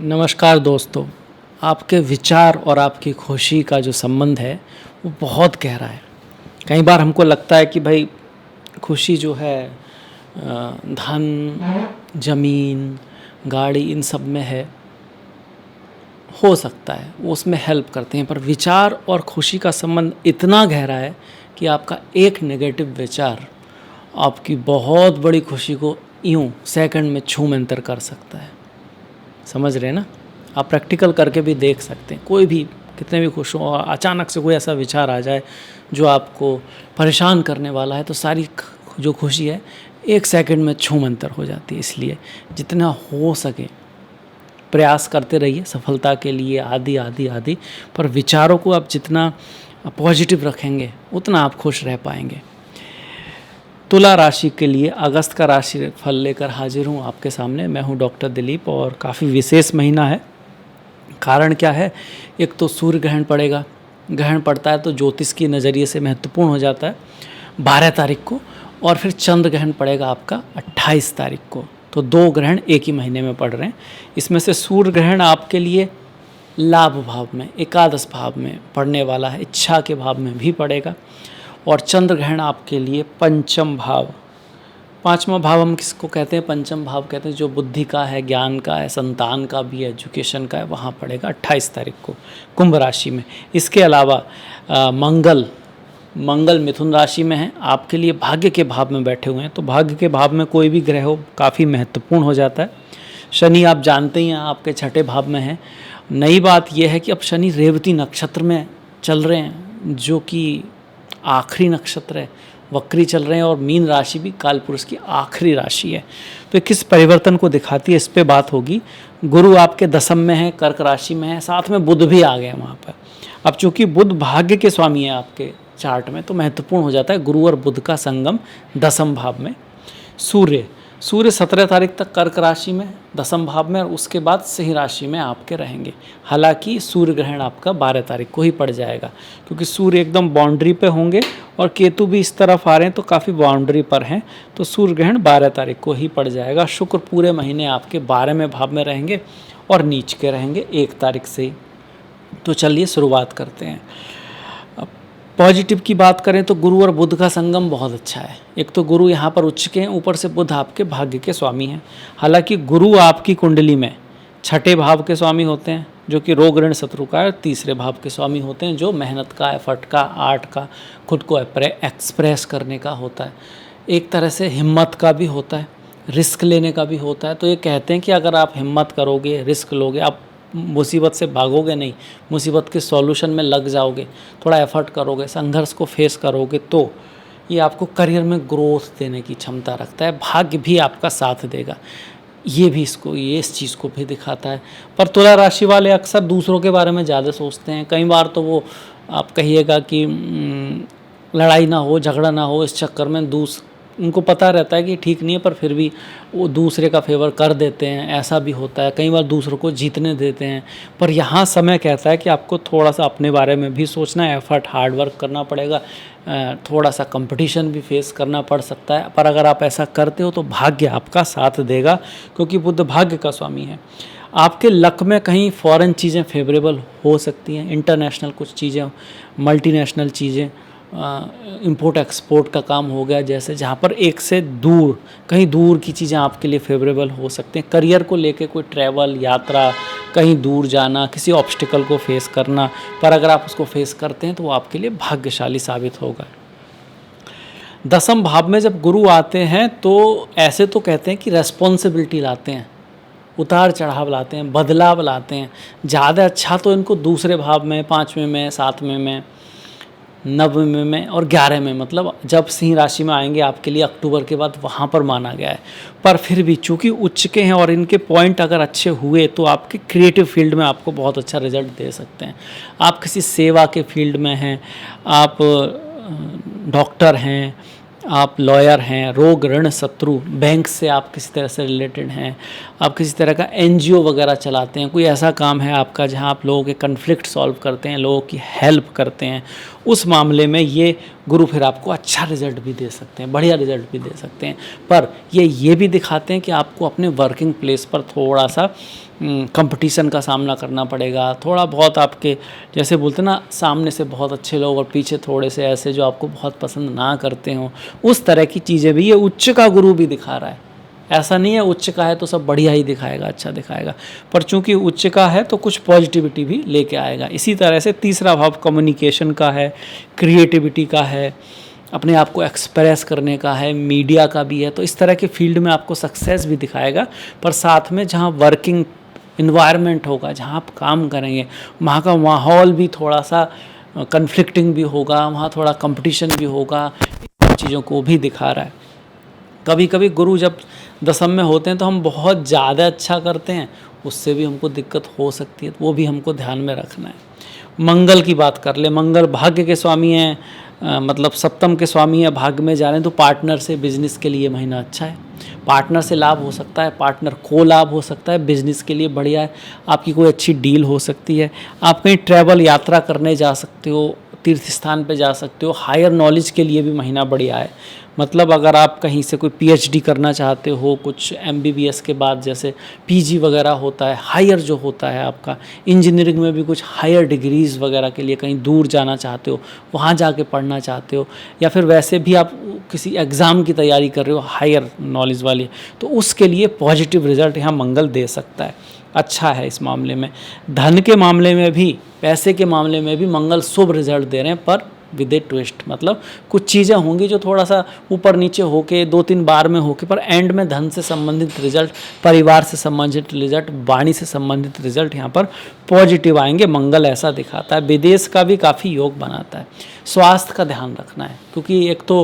नमस्कार दोस्तों। आपके विचार और आपकी खुशी का जो संबंध है वो बहुत गहरा है। कई बार हमको लगता है कि भाई खुशी जो है धन, ज़मीन, गाड़ी इन सब में है, हो सकता है वो उसमें हेल्प करते हैं, पर विचार और खुशी का संबंध इतना गहरा है कि आपका एक नेगेटिव विचार आपकी बहुत बड़ी खुशी को यूं सेकंड में छूमंतर कर सकता है। समझ रहे हैं ना? आप प्रैक्टिकल करके भी देख सकते हैं। कोई भी कितने भी खुश हो और अचानक से कोई ऐसा विचार आ जाए जो आपको परेशान करने वाला है, तो सारी जो खुशी है एक सेकंड में छूमंतर हो जाती है। इसलिए जितना हो सके प्रयास करते रहिए सफलता के लिए, आदि आदि आदि। पर विचारों को आप जितना पॉजिटिव रखेंगे उतना आप खुश रह पाएंगे। तुला राशि के लिए अगस्त का राशि फल लेकर हाजिर हूँ आपके सामने। मैं हूँ डॉक्टर दिलीप और काफ़ी विशेष महीना है। कारण क्या है? एक तो सूर्य ग्रहण पड़ेगा। ग्रहण पड़ता है तो ज्योतिष की नज़रिए से महत्वपूर्ण हो जाता है 12 तारीख को, और फिर चंद्र ग्रहण पड़ेगा आपका 28 तारीख को। तो 2 ग्रहण एक ही महीने में पड़ रहे हैं। इसमें से सूर्य ग्रहण आपके लिए लाभ भाव में, एकादश भाव में पड़ने वाला है, इच्छा के भाव में भी पड़ेगा। और चंद्र ग्रहण आपके लिए पंचम भाव, 5वां भाव हम किसको कहते हैं? पंचम भाव कहते हैं, जो बुद्धि का है, ज्ञान का है, संतान का भी है, एजुकेशन का है, वहाँ पड़ेगा 28 तारीख को कुंभ राशि में। इसके अलावा मंगल मिथुन राशि में है, आपके लिए भाग्य के भाव में बैठे हुए हैं। तो भाग्य के भाव में कोई भी ग्रह हो काफ़ी महत्वपूर्ण हो जाता है। शनि आप जानते ही हैं आपके 6ठे भाव में है। नई बात यह है कि अब शनि रेवती नक्षत्र में चल रहे हैं, जो कि आखिरी नक्षत्र है, वक्री चल रहे हैं, और मीन राशि भी कालपुरुष की आखिरी राशि है। तो किस परिवर्तन को दिखाती है, इस पे बात होगी। गुरु आपके दशम में है, कर्क राशि में है, साथ में बुध भी आ गए वहाँ पर। अब चूंकि बुध भाग्य के स्वामी है आपके चार्ट में, तो महत्वपूर्ण हो जाता है गुरु और बुध का संगम दशम भाव में। सूर्य 17 तारीख तक कर्क राशि में दशम भाव में, और उसके बाद सिंह राशि में आपके रहेंगे। हालांकि सूर्य ग्रहण आपका 12 तारीख को ही पड़ जाएगा, क्योंकि सूर्य एकदम बाउंड्री पे होंगे और केतु भी इस तरफ आ रहे हैं, तो काफ़ी बाउंड्री पर हैं। तो सूर्य ग्रहण 12 तारीख को ही पड़ जाएगा। शुक्र पूरे महीने आपके 12वें भाव में रहेंगे और नीच के रहेंगे 1 तारीख से ही। तो चलिए शुरुआत करते हैं। पॉजिटिव की बात करें तो गुरु और बुध का संगम बहुत अच्छा है। एक तो गुरु यहाँ पर उच्च के हैं, ऊपर से बुध आपके भाग्य के स्वामी हैं। हालांकि गुरु आपकी कुंडली में 6ठे भाव के स्वामी होते हैं, जो कि रोग ऋण शत्रु का है। 3रे भाव के स्वामी होते हैं, जो मेहनत का, एफर्ट का, आर्ट का, खुद को एक्सप्रेस करने का होता है। एक तरह से हिम्मत का भी होता है, रिस्क लेने का भी होता है। तो ये कहते हैं कि अगर आप हिम्मत करोगे, रिस्क लोगे, आप मुसीबत से भागोगे नहीं, मुसीबत के सॉल्यूशन में लग जाओगे, थोड़ा एफर्ट करोगे, संघर्ष को फेस करोगे, तो ये आपको करियर में ग्रोथ देने की क्षमता रखता है। भाग्य भी आपका साथ देगा, ये इस चीज़ को भी दिखाता है। पर तुला राशि वाले अक्सर दूसरों के बारे में ज़्यादा सोचते हैं। कई बार तो वो आप कहिएगा कि लड़ाई ना हो, झगड़ा ना हो, इस चक्कर में उनको पता रहता है कि ठीक नहीं है, पर फिर भी वो दूसरे का फेवर कर देते हैं। ऐसा भी होता है, कई बार दूसरों को जीतने देते हैं। पर यहाँ समय कहता है कि आपको थोड़ा सा अपने बारे में भी सोचना है, एफर्ट, हार्ड वर्क करना पड़ेगा, थोड़ा सा कंपटीशन भी फेस करना पड़ सकता है। पर अगर आप ऐसा करते हो तो भाग्य आपका साथ देगा, क्योंकि बुध भाग्य का स्वामी है। आपके लक में कहीं फॉरेन चीज़ें फेवरेबल हो सकती हैं, इंटरनेशनल कुछ चीज़ें, मल्टीनेशनल चीज़ें, इंपोर्ट एक्सपोर्ट का काम हो गया, जैसे जहाँ पर एक से दूर, कहीं दूर की चीज़ें आपके लिए फेवरेबल हो सकते हैं। करियर को लेके कोई ट्रैवल, यात्रा, कहीं दूर जाना, किसी ऑब्स्टिकल को फेस करना, पर अगर आप उसको फेस करते हैं तो वो आपके लिए भाग्यशाली साबित होगा। दशम भाव में जब गुरु आते हैं तो ऐसे तो कहते हैं कि रेस्पॉन्सिबिलिटी लाते हैं, उतार चढ़ाव लाते हैं, बदलाव लाते हैं। ज़्यादा अच्छा तो इनको दूसरे भाव में, 5वें में, 7वें में, 9वें में और 11वें में, मतलब जब सिंह राशि में आएंगे आपके लिए अक्टूबर के बाद, वहाँ पर माना गया है। पर फिर भी चूंकि उच्च के हैं और इनके पॉइंट अगर अच्छे हुए तो आपके क्रिएटिव फील्ड में आपको बहुत अच्छा रिजल्ट दे सकते हैं। आप किसी सेवा के फील्ड में हैं, आप डॉक्टर हैं, आप लॉयर हैं, रोग ऋण शत्रु, बैंक से आप किसी तरह से रिलेटेड हैं, आप किसी तरह का एनजीओ वगैरह चलाते हैं, कोई ऐसा काम है आपका जहां आप लोगों के कन्फ्लिक्ट सॉल्व करते हैं, लोगों की हेल्प करते हैं, उस मामले में ये गुरु फिर आपको अच्छा रिजल्ट भी दे सकते हैं, बढ़िया रिजल्ट भी दे सकते हैं। पर ये भी दिखाते हैं कि आपको अपने वर्किंग प्लेस पर थोड़ा सा कंपटीशन का सामना करना पड़ेगा, थोड़ा बहुत आपके जैसे बोलते हैं ना, सामने से बहुत अच्छे लोग और पीछे थोड़े से ऐसे जो आपको बहुत पसंद ना करते हों, उस तरह की चीज़ें भी ये उच्च का गुरु भी दिखा रहा है। ऐसा नहीं है उच्च का है तो सब बढ़िया ही दिखाएगा, अच्छा दिखाएगा, पर चूंकि उच्च का है तो कुछ पॉजिटिविटी भी लेके आएगा। इसी तरह से तीसरा भाव कम्युनिकेशन का है, क्रिएटिविटी का है, अपने आप को एक्सप्रेस करने का है, मीडिया का भी है। तो इस तरह के फील्ड में आपको सक्सेस भी दिखाएगा, पर साथ में जहाँ वर्किंग इन्वायरमेंट होगा, जहाँ आप काम करेंगे, वहाँ का माहौल भी थोड़ा सा कन्फ्लिक्टिंग भी होगा, वहाँ थोड़ा कंपटीशन भी होगा, इन चीज़ों को भी दिखा रहा है। कभी कभी गुरु जब दशम में होते हैं तो हम बहुत ज़्यादा अच्छा करते हैं, उससे भी हमको दिक्कत हो सकती है, तो वो भी हमको ध्यान में रखना है। मंगल की बात कर ले, मंगल भाग्य के स्वामी हैं, मतलब सप्तम के स्वामी है, भाग्य में जा रहे हैं, तो पार्टनर से बिजनेस के लिए महीना अच्छा है। पार्टनर से लाभ हो सकता है, पार्टनर को लाभ हो सकता है, बिजनेस के लिए बढ़िया है, आपकी कोई अच्छी डील हो सकती है, आप कहीं ट्रैवल यात्रा करने जा सकते हो, तीर्थ स्थान पे जा सकते हो, हायर नॉलेज के लिए भी महीना बढ़िया है। मतलब अगर आप कहीं से कोई पीएचडी करना चाहते हो, कुछ एमबीबीएस के बाद जैसे पीजी वगैरह होता है, हायर जो होता है आपका, इंजीनियरिंग में भी कुछ हायर डिग्रीज़ वगैरह के लिए कहीं दूर जाना चाहते हो, वहाँ जाके पढ़ना चाहते हो, या फिर वैसे भी आप किसी एग्ज़ाम की तैयारी कर रहे हो हायर नॉलेज वाली, तो उसके लिए पॉजिटिव रिजल्ट यहाँ मंगल दे सकता है, अच्छा है इस मामले में। धन के मामले में भी, पैसे के मामले में भी मंगल शुभ रिजल्ट दे रहे हैं, पर विद ए ट्विस्ट। मतलब कुछ चीज़ें होंगी जो थोड़ा सा ऊपर नीचे होके 2-3 बार में होके, पर एंड में धन से संबंधित रिजल्ट, परिवार से संबंधित रिजल्ट, वाणी से संबंधित रिजल्ट यहाँ पर पॉजिटिव आएंगे, मंगल ऐसा दिखाता है। विदेश का भी काफ़ी योग बनाता है। स्वास्थ्य का ध्यान रखना है, क्योंकि एक तो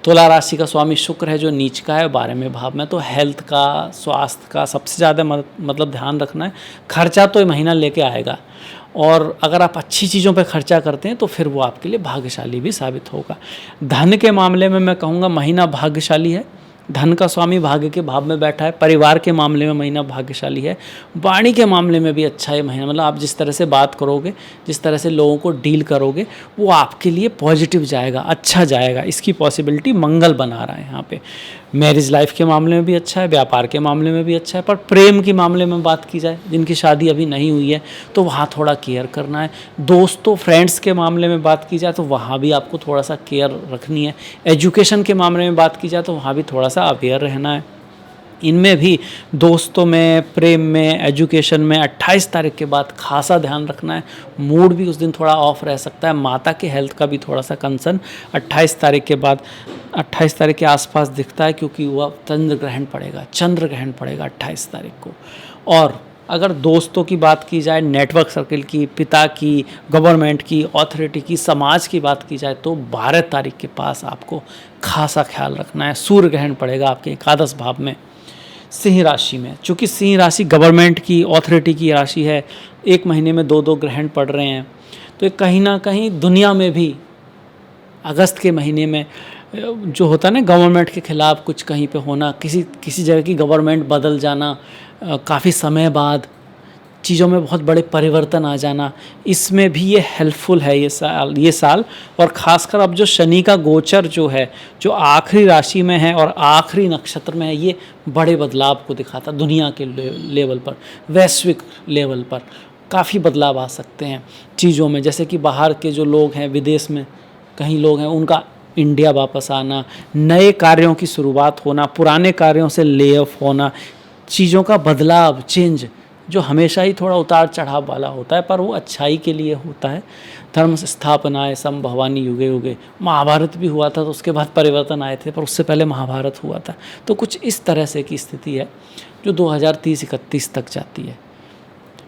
तुला राशि का स्वामी शुक्र है जो नीच का है 12वें भाव में, तो हेल्थ का, स्वास्थ्य का सबसे ज़्यादा मतलब ध्यान रखना है। खर्चा तो ये महीना लेके आएगा, और अगर आप अच्छी चीज़ों पे खर्चा करते हैं तो फिर वो आपके लिए भाग्यशाली भी साबित होगा। धन के मामले में मैं कहूँगा महीना भाग्यशाली है, धन का स्वामी भाग्य के भाव में बैठा है। परिवार के मामले में महीना भाग्यशाली है। वाणी के मामले में भी अच्छा है महीना, मतलब आप जिस तरह से बात करोगे, जिस तरह से लोगों को डील करोगे, वो आपके लिए पॉजिटिव जाएगा, अच्छा जाएगा, इसकी पॉसिबिलिटी मंगल बना रहा है यहाँ पे। मैरिज लाइफ के मामले में भी अच्छा है, व्यापार के मामले में भी अच्छा है, पर प्रेम के मामले में बात की जाए, जिनकी शादी अभी नहीं हुई है तो वहाँ थोड़ा केयर करना है। दोस्तों फ्रेंड्स के मामले में बात की जाए तो वहाँ भी आपको थोड़ा सा केयर रखनी है। एजुकेशन के मामले में बात की जाए तो वहाँ भी थोड़ा सा अवेयर रहना है। इनमें भी दोस्तों में, प्रेम में, एजुकेशन में 28 तारीख के बाद खासा ध्यान रखना है। मूड भी उस दिन थोड़ा ऑफ रह सकता है। माता के हेल्थ का भी थोड़ा सा कंसर्न 28 तारीख के बाद, 28 तारीख के आसपास दिखता है, क्योंकि वह चंद्र ग्रहण पड़ेगा 28 तारीख को। और अगर दोस्तों की बात की जाए, नेटवर्क सर्किल की, पिता की, गवर्नमेंट की, अथॉरिटी की, समाज की बात की जाए तो 12 तारीख के पास आपको खासा ख्याल रखना है। सूर्य ग्रहण पड़ेगा आपके एकादश भाव में, सिंह राशि में। चूँकि सिंह राशि गवर्नमेंट की, अथॉरिटी की राशि है, एक महीने में 2-2 ग्रहण पड़ रहे हैं, तो ये कहीं ना कहीं दुनिया में भी अगस्त के महीने में जो होता है ना, गवर्नमेंट के खिलाफ कुछ कहीं पे होना, किसी जगह की गवर्नमेंट बदल जाना, काफ़ी समय बाद चीज़ों में बहुत बड़े परिवर्तन आ जाना, इसमें भी ये हेल्पफुल है ये साल। और ख़ासकर अब जो शनि का गोचर जो है, जो आखिरी राशि में है और आखिरी नक्षत्र में है, ये बड़े बदलाव को दिखाता। दुनिया के लेवल पर, वैश्विक लेवल पर काफ़ी बदलाव आ सकते हैं चीज़ों में। जैसे कि बाहर के जो लोग हैं, विदेश में कहीं लोग हैं, उनका इंडिया वापस आना, नए कार्यों की शुरुआत होना, पुराने कार्यों से ले ऑफ होना, चीज़ों का बदलाव, चेंज, जो हमेशा ही थोड़ा उतार चढ़ाव वाला होता है, पर वो अच्छाई के लिए होता है। धर्म स्थापनाएं संभवानी युगे युगे, महाभारत भी हुआ था तो उसके बाद परिवर्तन आए थे, पर उससे पहले महाभारत हुआ था। तो कुछ इस तरह से की स्थिति है जो 2030-31 तक जाती है,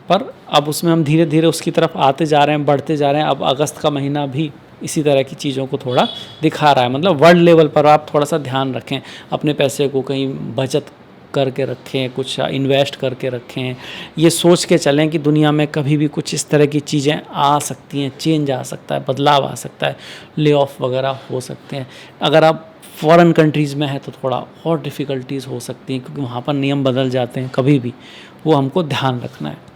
पर अब उसमें हम धीरे धीरे उसकी तरफ आते जा रहे हैं, बढ़ते जा रहे हैं। अब अगस्त का महीना भी इसी तरह की चीज़ों को थोड़ा दिखा रहा है। मतलब वर्ल्ड लेवल पर आप थोड़ा सा ध्यान रखें, अपने पैसे को कहीं बचत करके रखें, कुछ इन्वेस्ट करके रखें। ये सोच के चलें कि दुनिया में कभी भी कुछ इस तरह की चीज़ें आ सकती हैं, चेंज आ सकता है, बदलाव आ सकता है, ले ऑफ वगैरह हो सकते हैं। अगर आप फॉरेन कंट्रीज़ में है तो थोड़ा और डिफ़िकल्टीज़ हो सकती हैं, क्योंकि वहाँ पर नियम बदल जाते हैं कभी भी, वो हमको ध्यान रखना है।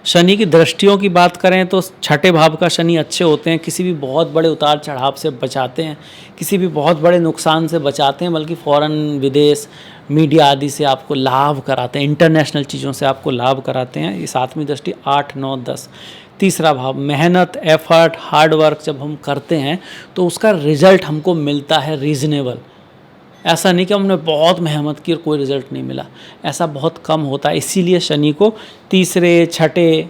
शनि की दृष्टियों की बात करें तो छठे भाव का शनि अच्छे होते हैं, किसी भी बहुत बड़े उतार चढ़ाव से बचाते हैं, किसी भी बहुत बड़े नुकसान से बचाते हैं, बल्कि फ़ौरन विदेश मीडिया आदि से आपको लाभ कराते हैं, इंटरनेशनल चीज़ों से आपको लाभ कराते हैं। ये 7वीं दृष्टि 8, 9, 10। तीसरा भाव मेहनत, एफर्ट, हार्ड वर्क जब हम करते हैं तो उसका रिजल्ट हमको मिलता है रीज़नेबल। ऐसा नहीं कि हमने बहुत मेहनत की और कोई रिजल्ट नहीं मिला, ऐसा बहुत कम होता है। इसीलिए शनि को तीसरे, छठे,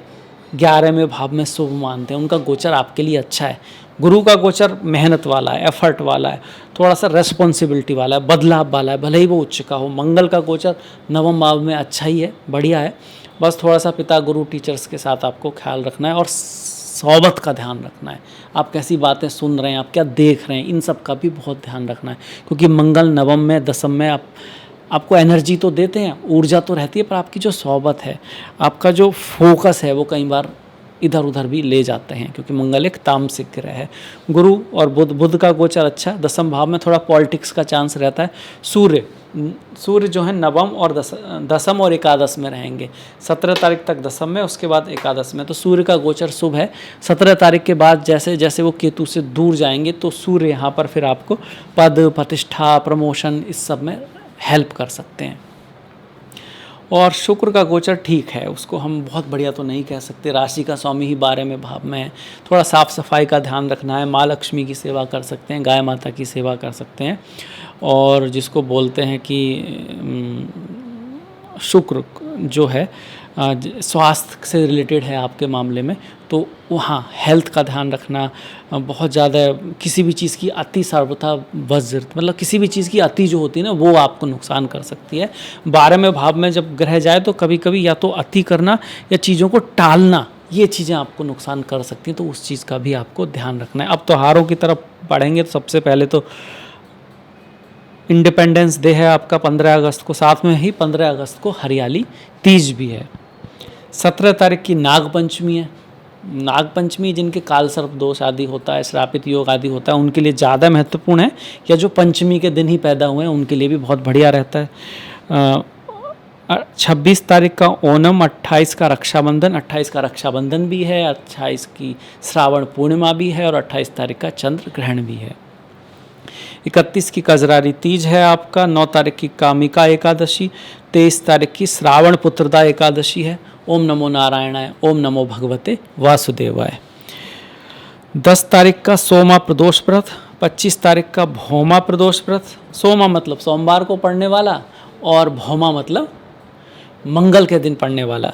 11वें भाव में शुभ मानते हैं। उनका गोचर आपके लिए अच्छा है। गुरु का गोचर मेहनत वाला है, एफर्ट वाला है, थोड़ा सा रेस्पॉन्सिबिलिटी वाला है, बदलाव वाला है, भले ही वो उच्च का हो। मंगल का गोचर 9वें भाव में अच्छा ही है, बढ़िया है। बस थोड़ा सा पिता, गुरु, टीचर्स के साथ आपको ख्याल रखना है और सोबत का ध्यान रखना है। आप कैसी बातें सुन रहे हैं, आप क्या देख रहे हैं, इन सब का भी बहुत ध्यान रखना है, क्योंकि मंगल 9वें में, 10वें में आपको एनर्जी तो देते हैं, ऊर्जा तो रहती है, पर आपकी जो सोबत है, आपका जो फोकस है, वो कई बार इधर उधर भी ले जाते हैं, क्योंकि मंगल एक तामसिक ग्रह है। गुरु और बुध का गोचर अच्छा है। 10वें भाव में थोड़ा पॉलिटिक्स का चांस रहता है। सूर्य जो है 9वें और 10वें और एकादश में रहेंगे। 17 तारीख तक 10वें में, उसके बाद एकादश में। तो सूर्य का गोचर शुभ है। 17 तारीख के बाद जैसे जैसे वो केतु से दूर जाएंगे तो सूर्य यहाँ पर फिर आपको पद, प्रतिष्ठा, प्रमोशन इस सब में हेल्प कर सकते हैं। और शुक्र का गोचर ठीक है, उसको हम बहुत बढ़िया तो नहीं कह सकते। राशि का स्वामी ही 12वें भाव में है। थोड़ा साफ सफाई का ध्यान रखना है। माँ लक्ष्मी की सेवा कर सकते हैं, गाय माता की सेवा कर सकते हैं। और जिसको बोलते हैं कि शुक्र जो है स्वास्थ्य से रिलेटेड है आपके मामले में, तो वहाँ हेल्थ का ध्यान रखना। बहुत ज़्यादा किसी भी चीज़ की अति सर्वथा वज्रत, मतलब किसी भी चीज़ की अति जो होती है ना, वो आपको नुकसान कर सकती है। 12वें भाव में जब ग्रह जाए तो कभी कभी या तो अति करना या चीज़ों को टालना, ये चीज़ें आपको नुकसान कर सकती हैं, तो उस चीज़ का भी आपको ध्यान रखना है। अब त्योहारों की तरफ बढ़ेंगे तो सबसे पहले तो इंडिपेंडेंस डे है आपका 15 अगस्त को, साथ में ही 15 अगस्त को हरियाली तीज भी है। 17 तारीख की नाग पंचमी है। नाग पंचमी जिनके काल सर्प दोष आदि होता है, श्रापित योग आदि होता है, उनके लिए ज़्यादा महत्वपूर्ण है, या जो पंचमी के दिन ही पैदा हुए हैं उनके लिए भी बहुत बढ़िया रहता है। 26 तारीख का ओणम, 28 का रक्षाबंधन, 28 का रक्षाबंधन भी है, 28 की श्रावण पूर्णिमा भी है और 28 तारीख का चंद्र ग्रहण भी है। 31 की कजरारी तीज है आपका। 9 तारीख की कामिका एकादशी, 23 तारीख की श्रावण पुत्रदा एकादशी है। ओम नमो नारायणाय, ओम नमो भगवते वासुदेवाय। 10 तारीख का सोमा प्रदोष व्रत, 25 तारीख का भौमा प्रदोष व्रत। सोमा मतलब सोमवार को पड़ने वाला और भौमा मतलब मंगल के दिन पड़ने वाला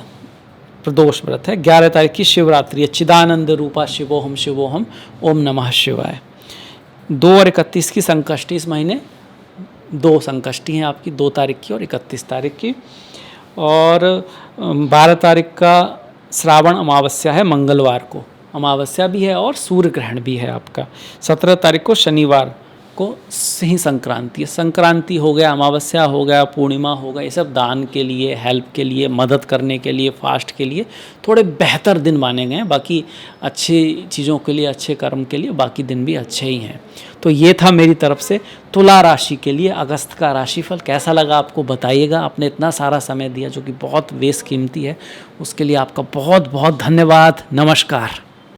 प्रदोष व्रत है। 11 तारीख की शिवरात्रि, चिदानंद रूपा शिवोहम शिवोहम, ओम नमः शिवाय। 2 और 31 की संकष्टी, इस महीने 2 संकष्टी हैं आपकी, 2 तारीख की और 31 तारीख की। और 12 तारीख का श्रावण अमावस्या है, मंगलवार को अमावस्या भी है और सूर्य ग्रहण भी है आपका। 17 तारीख को शनिवार को सिंह संक्रांति है। संक्रांति हो गया, अमावस्या हो गया, पूर्णिमा हो गया, ये सब दान के लिए, हेल्प के लिए, मदद करने के लिए, फास्ट के लिए थोड़े बेहतर दिन माने गए हैं। बाकी अच्छी चीज़ों के लिए, अच्छे कर्म के लिए बाकी दिन भी अच्छे ही हैं। तो ये था मेरी तरफ से तुला राशि के लिए अगस्त का राशिफल। कैसा लगा आपको बताइएगा। आपने इतना सारा समय दिया जो कि बहुत बेशकीमती है, उसके लिए आपका बहुत बहुत धन्यवाद। नमस्कार।